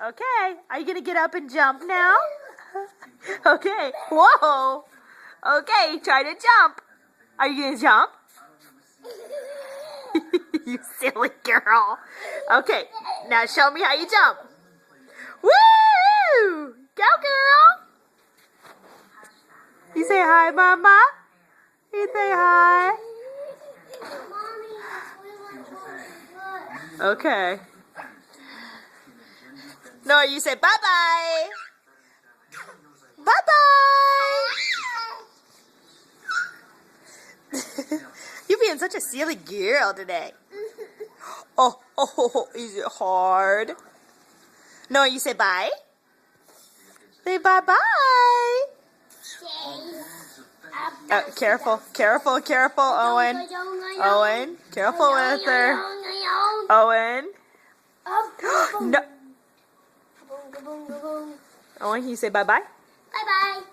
Okay. Are you going to get up and jump now? Okay. Whoa. Okay, try to jump. Are you going to jump? You silly girl. Okay, now show me how you jump. Woo! Go, girl. You say hi, Mama. You say hi. Okay. No, you say bye-bye. Bye-bye. You're being such a silly girl today. Oh, is it hard? No, you say bye. Say bye-bye. Careful, Owen. Owen, careful with her. Owen. No. Owen, can you say bye-bye? Bye-bye.